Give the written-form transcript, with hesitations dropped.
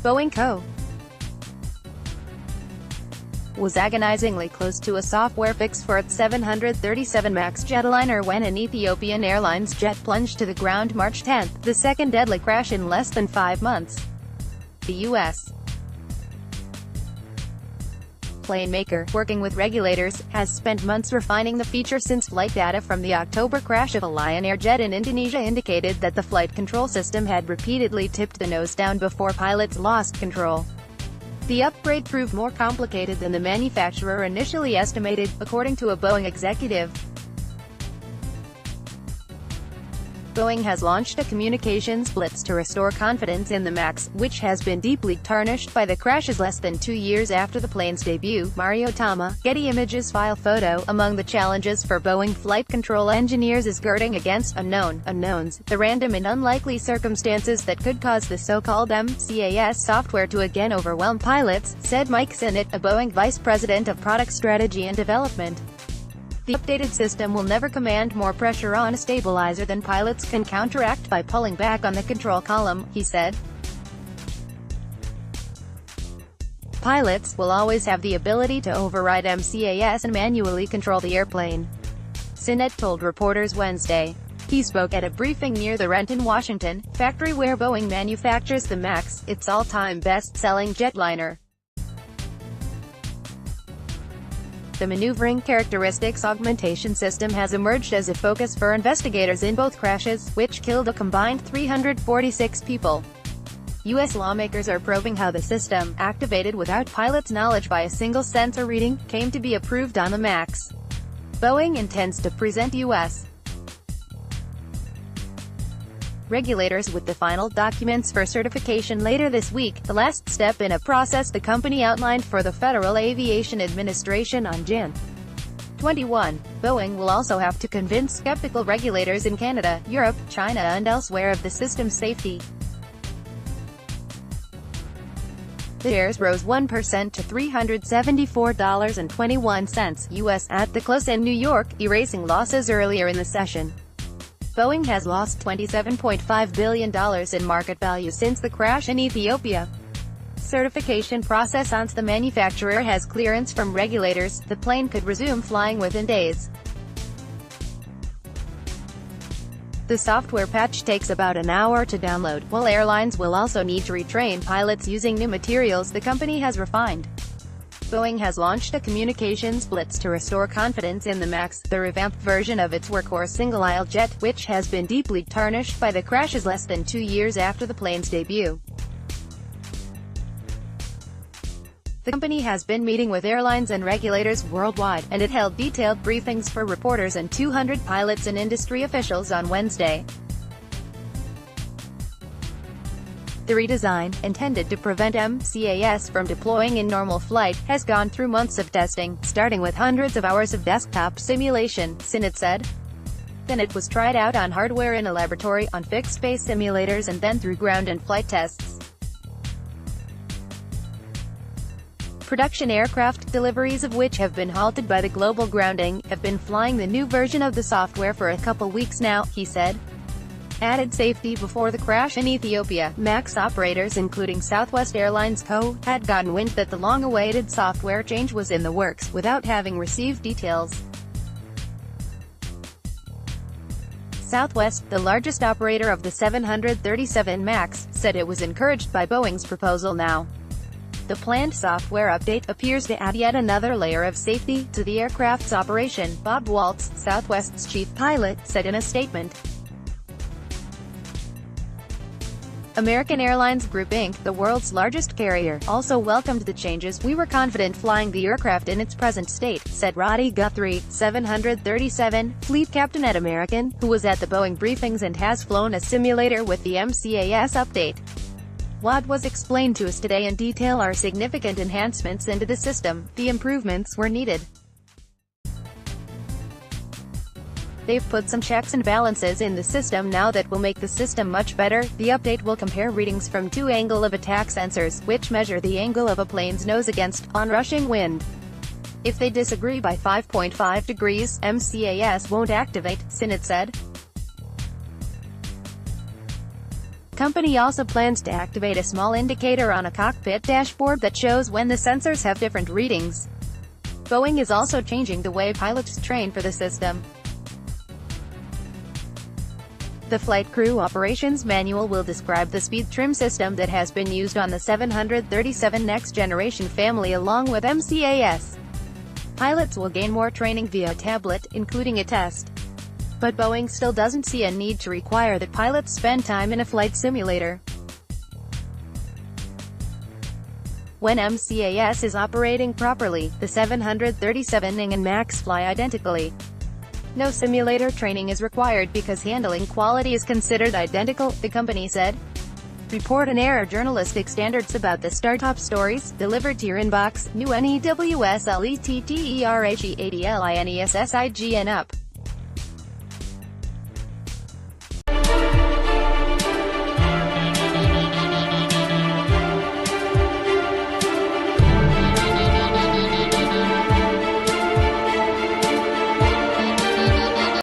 Boeing Co. was agonizingly close to a software fix for its 737 MAX jetliner when an Ethiopian Airlines jet plunged to the ground March 10, the second deadly crash in less than 5 months. The U.S. plane maker, working with regulators, has spent months refining the feature since flight data from the October crash of a Lion Air jet in Indonesia indicated that the flight control system had repeatedly tipped the nose down before pilots lost control. The upgrade proved more complicated than the manufacturer initially estimated, according to a Boeing executive. Boeing has launched a communications blitz to restore confidence in the MAX, which has been deeply tarnished by the crashes less than 2 years after the plane's debut. Mario Tama, Getty Images file photo. Among the challenges for Boeing flight control engineers is guarding against unknowns, the random and unlikely circumstances that could cause the so-called MCAS software to again overwhelm pilots, said Mike Sinnott, a Boeing vice president of product strategy and development. The updated system will never command more pressure on a stabilizer than pilots can counteract by pulling back on the control column, he said. Pilots will always have the ability to override MCAS and manually control the airplane, Sinnott told reporters Wednesday. He spoke at a briefing near the Renton, Washington, factory where Boeing manufactures the MAX, its all-time best-selling jetliner. The maneuvering characteristics augmentation system has emerged as a focus for investigators in both crashes, which killed a combined 346 people. U.S. lawmakers are probing how the system, activated without pilots' knowledge by a single sensor reading, came to be approved on the MAX. Boeing intends to present U.S. regulators with the final documents for certification later this week, the last step in a process the company outlined for the Federal Aviation Administration on Jan. 21. Boeing will also have to convince skeptical regulators in Canada, Europe, China and elsewhere of the system's safety. The shares rose 1% to $374.21 U.S. at the close in New York, erasing losses earlier in the session. Boeing has lost $27.5 billion in market value since the crash in Ethiopia. Certification process. Once the manufacturer has clearance from regulators, the plane could resume flying within days. The software patch takes about an hour to download, while airlines will also need to retrain pilots using new materials the company has refined. Boeing has launched a communications blitz to restore confidence in the MAX, the revamped version of its workhorse single-aisle jet, which has been deeply tarnished by the crashes less than 2 years after the plane's debut. The company has been meeting with airlines and regulators worldwide, and it held detailed briefings for reporters and 200 pilots and industry officials on Wednesday. The redesign, intended to prevent MCAS from deploying in normal flight, has gone through months of testing, starting with hundreds of hours of desktop simulation, Sinnott said. Then it was tried out on hardware in a laboratory, on fixed-base simulators and then through ground and flight tests. Production aircraft deliveries, of which have been halted by the global grounding, have been flying the new version of the software for a couple weeks now, he said. Added safety. Before the crash in Ethiopia, MAX operators including Southwest Airlines Co. had gotten wind that the long-awaited software change was in the works, without having received details. Southwest, the largest operator of the 737 MAX, said it was encouraged by Boeing's proposal now. The planned software update appears to add yet another layer of safety to the aircraft's operation, Bob Waltz, Southwest's chief pilot, said in a statement. American Airlines Group Inc., the world's largest carrier, also welcomed the changes. We were confident flying the aircraft in its present state, said Roddy Guthrie, 737 fleet captain at American, who was at the Boeing briefings and has flown a simulator with the MCAS update. What was explained to us today in detail are significant enhancements into the system. The improvements were needed. They've put some checks and balances in the system now that will make the system much better. The update will compare readings from 2 angle of attack sensors, which measure the angle of a plane's nose against onrushing wind. If they disagree by 5.5 degrees, MCAS won't activate, Sinnott said. company also plans to activate a small indicator on a cockpit dashboard that shows when the sensors have different readings. Boeing is also changing the way pilots train for the system. The Flight Crew Operations Manual will describe the speed trim system that has been used on the 737 Next Generation family along with MCAS. Pilots will gain more training via a tablet, including a test. But Boeing still doesn't see a need to require that pilots spend time in a flight simulator. When MCAS is operating properly, the 737 and MAX fly identically. No simulator training is required because handling quality is considered identical, the company said. Report and air journalistic standards about the startup stories, delivered to your inbox. New NEWSLETTERHEADLINESSIGN up.